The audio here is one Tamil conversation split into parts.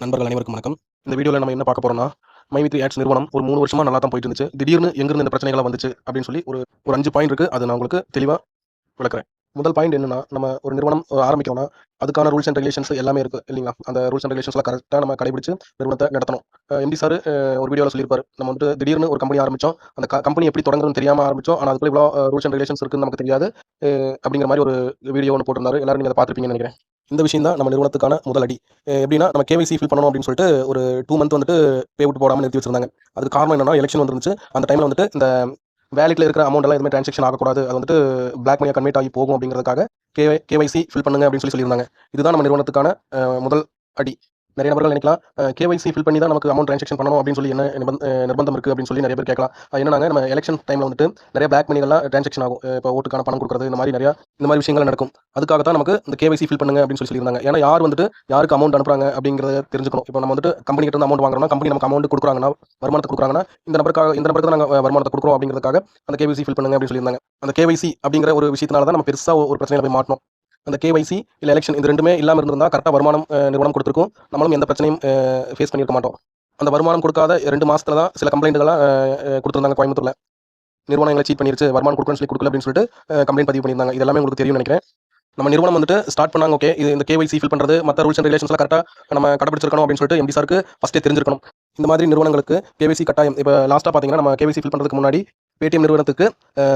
நண்பர்கள் அனைவருக்கும் வணக்கம். இந்த வீடியோல நம்ம என்ன பார்க்க போறோம்னா, மைவி3 ஆட்ஸ் நிறுவனம் ஒரு 3 வருஷமா நல்லா தான் போயிட்டு இருந்துச்சு. திடீர்னு எங்கிருந்து இந்த பிரச்சனைகள்லாம் வந்துச்சு அப்படின்னு சொல்லி ஒரு ஒரு 5 பாயிண்ட் இருக்கு. அத நான் உங்களுக்கு தெளிவா விளக்குறேன். முதல் பாயிண்ட் என்னன்னா, நம்ம ஒரு நிறுவனம் ஆரம்பிக்கிறோம்னா, அதுக்கான ரூல்ஸ் அண்ட் ரெகுலேஷன்ஸ் எல்லாமே இருக்கு இல்லைங்களா? அந்த ரூல்ஸ் அண்ட் ரெகுலேஷன்ஸ்லாம் கரெக்ட்டா நம்ம கடைபிடிச்சு நிறுவனத்த நடத்தணும். எம்டி சார் ஒரு வீடியோல சொல்லியிருப்பாரு. நம்ம வந்து திடீர்னு ஒரு கம்பெனி ஆரம்பிச்சோம். அந்த கம்பெனி எப்படி தொடங்குறதுன்னு தெரியாம ஆரம்பிச்சோம். ஆனா அதுக்குள்ள இவ்வளோ ரூல்ஸ் அண்ட் ரெகுலேஷன்ஸ் இருக்குன்னு நமக்கு தெரியாது. அப்படிங்கிற மாரி ஒரு வீடியோ ஒண்ணு போட்டிருந்தாரு. எல்லாரும் நீங்க அத பார்த்திருப்பீங்கன்னு நினைக்கிறேன். இந்த விஷயம் தான் நம்ம நிறுவனத்துக்கான முதல் அடி. எப்படின்னா நம்ம கேவைசி ஃபில் பண்ணணும் அப்படின்னு சொல்லிட்டு ஒரு 2 மந்த் வந்துட்டு பே அவுட் போடாம நிறுத்தி வச்சிருந்தாங்க. அதுக்கு காரணம் என்னன்னா, எலக்ஷன் வந்துருந்துச்சு. அந்த டைம்ல வந்துட்டு இந்த வேலெட்ல இருக்கிற அமௌண்ட் எல்லாம் எதுவுமே டிரான்சாக்ஷன் ஆகக்கூடாது. அது வந்துட்டு பிளாக் மணியா கன்வெர்ட் ஆகி போகும் அப்படிங்கிறதுக்காக கேவைசி ஃபில் பண்ணுங்க அப்படின்னு சொல்லியிருந்தாங்க. இதுதான் நம்ம நிறுவனத்துக்கான முதல் அடி. நிறைய நபர்கள் நினைக்கலாம், கேவைசி ஃபில் பண்ணி தான் நமக்கு அமௌண்ட் டிரான்சாக்ஷன் பண்ணணும் அப்படின்னு சொல்லி என்ன நிர்பந்தம் இருக்கு அப்படின்னு சொல்லி நிறைய பேர் கேட்கலாம். என்னன்னாங்க, நம்ம எலெக்ஷன் டைம்ல வந்துட்டு நிறைய பிளாக் மணிகள்லாம் டிரான்சாக்ஷன் ஆகும். இப்போ ஓட்டுக்கான பணம் கொடுக்குறது இந்த மாதிரி விஷயங்கள் நடக்கும். அதுக்காக தான் நமக்கு இந்த கேவைசி ஃபில் பண்ணுங்க அப்படின்னு சொல்லியிருந்தாங்க. ஏன்னா யார் வந்துட்டு யாருக்கு அமௌண்ட் அனுப்புறாங்க அப்படிங்கிறத தெரிஞ்சுக்கணும். இப்போ நம்ம வந்துட்டு கம்பெனி கிட்ட இருந்து அமௌண்ட் வாங்குறோம்னா, கம்பெனி நமக்கு அமௌண்ட் கொடுக்குறாங்கன்னா, வருமானத்தை கொடுக்குறாங்கன்னா, இந்த நபருக்கு தான் நாங்கள் வருமானத்தை கொடுக்குறோம் அப்படிங்கிறதுக்காக அந்த கேவைசி ஃபில் பண்ணுங்க அப்படின்னு சொல்லியிருந்தாங்க. அந்த கேவைசி அப்படிங்கிற ஒரு விஷயத்தினால தான் நம்ம பெருசா ஒரு பிரச்சனையில போய் மாட்டணும். அந்த கேவைசி இல்ல எலெக்ஷன் இது 2மே இல்லாம இருந்திருந்தா கரெக்ட்டா வருமானம் நிறுவனம் கொடுத்திருக்கும். நம்மளும் எந்த பிரச்சனையும் ஃபேஸ் பண்ணியிருக்க மாட்டோம். அந்த வருமானம் கொடுக்காத 2 மாசத்துல தான் சில கம்ப்ளைண்ட்கள்லாம் குடுத்திருந்தாங்க கோயம்புத்தூர்ல. நிறுவனம் எங்கள சீட் பண்ணிருச்சு, வருமானம் கொடுக்கணும்னு சொல்லி கொடுக்கல அப்படின்னு சொல்லிட்டு கம்ப்ளைண்ட் பதிவு பண்ணியிருந்தாங்க. இது எல்லாமே உங்களுக்கு தெரியும்னு நினைக்கிறேன். நம்ம நிறுவனம் வந்துட்டு ஸ்டார்ட் பண்ணாங்க. ஓகே, இது இந்த கேவைசி ஃபில் பண்றது, மத்த ரூல்ஸ் அண்ட் ரெகுலேஷன்ஸ்லாம் கரெக்ட்டா நம்ம கடைபிடிச்சிருக்கணும் அப்படின்னு சொல்லிட்டு எம்டி சாருக்கு ஃபர்ஸ்ட்டே தெரிஞ்சிருக்கணும். இந்த மாதிரி நிறுவனங்களுக்கு கேவைசி கட்டாயம். இப்ப லாஸ்ட்டா பார்த்தீங்கன்னா, நம்ம கேவைசி ஃபில் பண்றதுக்கு முன்னாடி பேடிஎம் நிறுவனத்துக்கு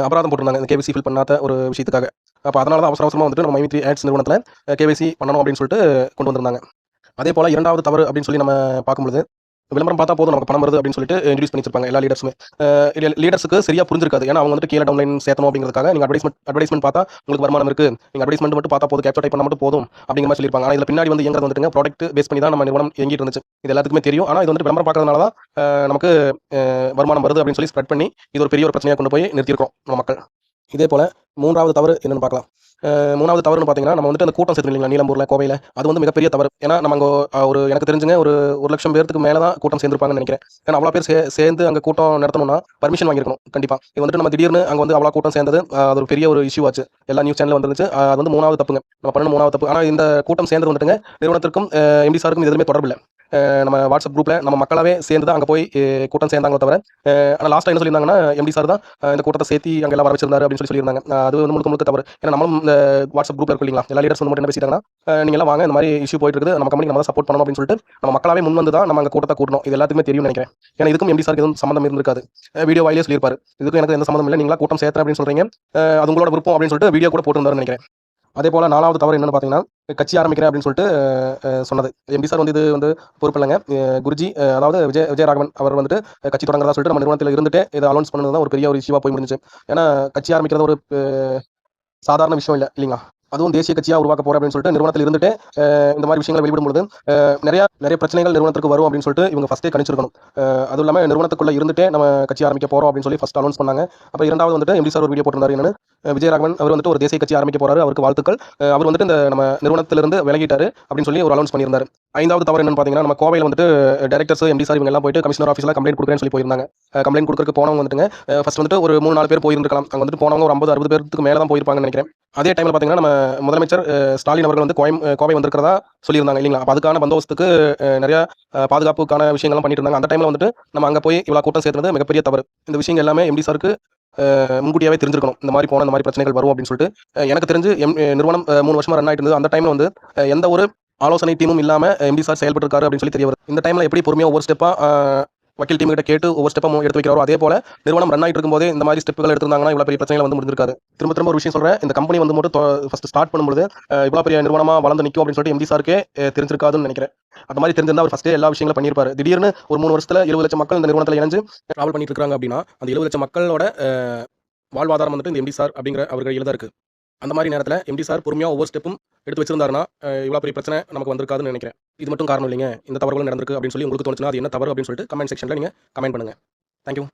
அபராதம் போட்டிருந்தாங்க. இந்த கேவைசி ஃபில் பண்ணாத ஒரு விஷயத்துக்காக. அப்ப அதனால தான் அவசர அவசரமா வந்துட்டு நம்ம மைவி3 ஆட்ஸ் நிறுவனத்துல கேவைசி பண்ணணும் அப்படின்னு சொல்லிட்டு கொண்டு வந்திருந்தாங்க. அதேபோல 2வது தவறு அப்படின்னு சொல்லி நம்ம பார்க்கும்பொழுது, விளம்பரம் பார்த்தா போதும் நமக்கு பணம் வருது அப்படின்னு சொல்லிட்டு இன்ட்ரோடியூஸ் பண்ணி வச்சிருப்பாங்க எல்லா லீடர்ஸுமே. லீடர்ஸுக்கு சரியா புரிஞ்சிருக்காது. ஏன்னா அவங்க வந்துட்டு கீழ டவுன்லைன் சேர்த்தணும் அப்படிங்கிறதுக்காக நீங்க அட்வர்டைஸ்மென்ட் பார்த்தா உங்களுக்கு வருமானம் இருக்கு. நீங்க அட்வர்டைஸ்மென்ட் மட்டும் பார்த்தா போதும், கேப்சர் டைப் பண்ணா மட்டும் போதும் அப்படிங்கிற மாதிரி சொல்லியிருப்பாங்க. ஆனா இதுல பின்னாடி வந்து இயங்குறது வந்துட்டுங்க ப்ராடக்ட் பேஸ் பண்ணி தான் நம்ம நிறுவனம் இயங்கிட்டு இருந்துச்சு. இது எல்லாத்துக்குமே தெரியும். ஆனா இது வந்துட்டு விளம்பரம் பார்க்கறதுனால தான் நமக்கு வருமானம் வருது அப்படின்னு சொல்லி ஸ்ப்ரெட் பண்ணி இது ஒரு பெரிய ஒரு பிரச்சனையா கொண்டு போய் நிறுத்தியிருக்கோம் நம்ம மக்கள். இதே போல 3வது தவறு என்னன்னு பார்க்கலாம். 3வது தவறுன்னு பார்த்தீங்கன்னா, நம்ம வந்துட்டு அந்த கூட்டம் சேர்த்தோம் இல்லைங்களா, நீலம்பூர்ல, கோவையில. அது வந்து மிகப்பெரிய தவறு. ஏன்னா நம்ம அங்க ஒரு எனக்கு தெரிஞ்சுங்க ஒரு 1,00,000 பேருக்கு மேல தான் கூட்டம் சேர்ந்திருப்பாங்கன்னு நினைக்கிறேன். ஏன்னா அவ்வளோ பேர் சேர்ந்து அங்க கூட்டம் நடத்தணும்னா பர்மிஷன் வாங்கியிருக்கணும் கண்டிப்பா. இது வந்துட்டு நம்ம திடீர்னு அங்க வந்து அவ்வளோ கூட்டம் சேர்ந்தது அது ஒரு பெரிய ஒரு இஷ்யூ ஆச்சு. எல்லா நியூஸ் சேனல்ல வந்துருந்துச்சு. அது வந்து 3வது தப்புங்க. நம்ம பண்ண 3வது தப்பு. ஆனா இந்த கூட்டம் சேர்ந்தது வந்துட்டுங்க நிறுவனத்திற்கும் எம்டி சாருக்கும் எதுவுமே தொடர்பு இல்ல. நம்ம வாட்ஸ்அப் குரூப்ல நம்ம மக்களாவே சேர்ந்து தான் அங்க போய் கூட்டம் சேர்ந்தாங்களே தவிர, ஆனா லாஸ்ட்டா என்ன சொல்லியிருந்தாங்கன்னா, எம்டி சார் தான் இந்த கூட்டத்தை சேர்த்தி அங்க எல்லாம் வர வச்சிருந்தாரு அப்படின்னு சொல்லியிருந்தாங்க. அது வந்து முழுக்க முழுக்க தவறு. ஏன்னா நம்மளும் இந்த வாட்ஸ்அப் குரூப்ல இருக்கும் இல்லைங்களா, எல்லா லீடர்ஸ் வந்து மட்டும் என்ன பேசிட்டாங்கன்னா, நீங்க எல்லாம் வாங்க, இந்த மாதிரி இஷ்யூ போயிட்டு இருக்குது, நம்ம கம்பெனி நம்ம தான் சப்போர்ட் பண்ணணும் அப்படின்னு சொல்லிட்டு நம்ம மக்களாவே முன் வந்து தான் நம்ம அங்க கூட்டத்தை கூட்டணும். இது எல்லாத்துக்குமே தெரியும்னு நினைக்கிறேன். ஏன்னா இதுக்கும் எம்டி சாருக்கு எதுவும் சம்மந்தம் இருந்திருக்காது. வீடியோ வாயிலே சொல்லியிருப்பாரு. இதுக்கும் எனக்கு எந்த சம்மந்தம் இல்லை, நீங்களா கூட்டம் சேர்த்தேன் அப்படின்னு சொல்றீங்க, அது உங்களோட விருப்பம் அப்படின்னு சொல்லிட்டு வீடியோ கூட போட்டிருந்தாருன்னு நினைக்கிறேன். அதே போல 4வது தவறு என்னன்னு பார்த்தீங்கன்னா, கட்சி ஆரம்பிக்கிறேன் அப்படின்னு சொல்லிட்டு சொன்னது. எம்டி சார் வந்து இது வந்து பொறுப்பு இல்லைங்க. குருஜி அதாவது விஜயராகவன் அவர் வந்துட்டு கட்சி தொடங்குறதா சொல்லிட்டு நம்ம நிறுவனத்தில் இருந்துட்டே இதை அனௌன்ஸ் பண்ணது தான் ஒரு பெரிய ஒரு இஷ்யூவா போய் முடிஞ்சுச்சு. ஏன்னா கட்சி ஆரம்பிக்கிறது ஒரு சாதாரண விஷயம் இல்ல இல்லைங்களா? அதுவும் தேசிய கட்சியா உருவாக்க போறேன் அப்படின்னு சொல்லிட்டு நிறுவனத்தில் இருந்துட்டே இந்த மாதிரி விஷயங்களை வெளியிடும் பொழுது நிறைய நிறைய பிரச்சனைகள் நிறுவனத்துக்கு வரும் அப்படின்னு சொல்லிட்டு இவங்க ஃபர்ஸ்டே கணிச்சிருக்கணும். அதுவும் இல்லாம நிறுவனத்துக்குள்ள இருந்துட்டே நம்ம கட்சி ஆரம்பிக்க போறோம் அப்படின்னு சொல்லி ஃபர்ஸ்ட் அனௌன்ஸ் பண்ணாங்க. அப்ப 2வது வந்துட்டு எம்டி சார் ஒரு வீடியோ போட்டிருந்தாரு. என்னன்னு, விஜயராகவன் அவர் வந்துட்டு ஒரு தேசிய கட்சி ஆரம்பிக்க போறாரு, அவருக்கு வாழ்த்துக்கள், அவர் வந்துட்டு இந்த நம்ம நிறுவனத்திலிருந்து விலகிட்டாரு அப்படின்னு சொல்லி ஒரு அனௌன்ஸ் பண்ணியிருந்தாரு. 5வது தவறு என்னன்னு பாத்தீங்கன்னா, நம்ம கோவையில வந்துட்டு டைரக்டர்ஸ் எம்டி சார் இவங்க எல்லாம் போயிட்டு கமிஷனர் ஆஃபீஸ்ல கம்ப்ளைண்ட் கொடுக்குறேன்னு சொல்லி போயிருந்தாங்க. கம்ப்ளைண்ட் கொடுக்கறதுக்கு போனவங்க வந்துட்டுங்க ஃபர்ஸ்ட் வந்துட்டு ஒரு 3-4 பேர் போயிருந்திருக்கலாம். அங்க வந்துட்டு போனவங்க ஒரு 50-60 பேருக்கு மேல தான் போயிருப்பாங்கன்னு நினைக்கிறேன். அதே டைம்ல பாத்தீங்கன்னா நம்ம முதலமைச்சர் ஸ்டாலின் அவர்கள் வந்து கோவை வந்திருக்கிறதா சொல்லியிருந்தாங்க இல்லைங்களா? அப்ப அதுக்கான பந்தோபஸ்துக்கு நிறைய பாதுகாப்புக்கான விஷயங்கள்லாம் பண்ணிட்டு இருந்தாங்க. அந்த டைம்ல வந்துட்டு நம்ம அங்க போய் இவ்வளவு கூட்டம் சேர்த்தது மிகப்பெரிய தவறு. இந்த விஷயங்கள் எல்லாமே எம்டி சாருக்கு முன்கூட்டியாவே தெரிஞ்சிருக்கணும். இந்த மாதிரி போனா இந்த மாதிரி பிரச்சனைகள் வரும் அப்படின்னு சொல்லிட்டு. எனக்கு தெரிஞ்சு நிறுவனம் 3 வருஷமா ரன் ஆயிட்டு இருந்தது. அந்த டைம்ல வந்து எந்த ஒரு ஆலோசனை டீமும் இல்லாம எம்டி சார் செயல்பட்டு இருக்காரு அப்படின்னு சொல்லி தெரிய வருது. இந்த டைம்ல எப்படி பொறுமையா ஒவ்வொரு ஸ்டெப்பா வக்கீல் டீம் கிட்ட கேட்டு ஒவ்வொரு ஸ்டெப்பும் எடுத்து வைக்கிறாரோ, அதே போல நிறுவனம் ரன் ஆயிட்டு இருக்கும்போதே இந்த மாதிரி ஸ்டெப்புகள் எடுத்திருந்தாங்கன்னா இவ்வளவு பெரிய பிரச்சனைகள் வந்து முடிஞ்சிருக்காது. திரும்ப திரும்ப ஒரு விஷயம் சொல்றேன், இந்த கம்பெனி வந்து மட்டும் ஃபர்ஸ்ட் ஸ்டார்ட் பண்ணும்போது இவ்வளவு பெரிய நிறுவனமா வளர்ந்து நிற்கும் அப்படின்னு சொல்லிட்டு எம்டி சாருக்கே தெரிஞ்சிருக்காதுன்னு நினைக்கிறேன். அந்த மாதிரி தெரிஞ்சிருந்தா அவர் ஃபர்ஸ்டே எல்லா விஷயங்களும் பண்ணியிருப்பாரு. திடீர்னு ஒரு 3 வருஷத்துல 70 லட்சம் மக்கள் இந்த நிறுவனத்தில் இணைஞ்சு டிராவல் பண்ணிட்டு இருக்காங்க அப்படின்னா, அந்த 70 லட்சம் மக்களோட வாழ்வாதாரம் வந்துட்டு இந்த எம்டி சார் அப்படிங்கிற அவர்கள் கையில தான் இருக்கு. அந்த மாதிரி நேரத்தில் எம்டி சார் பொறுமையாக ஒவ்வொரு ஸ்டெப்பும் எடுத்து வச்சிருந்தாருன்னா இவ்வளோ பெரிய பிரச்சனை நமக்கு வந்திருக்காதுன்னு நினைக்கிறேன். இது மட்டும் காரணம் இல்லைங்க, இந்த தவறுகளும் நடந்திருக்கு அப்படின்னு சொல்லி உங்களுக்கு தோணுச்சுன்னா அது என்ன தவறு அப்படின்னு சொல்லிட்டு கமெண்ட் செக்ஷனில் நீங்கள் கமெண்ட் பண்ணுங்கள். தேங்க்யூ.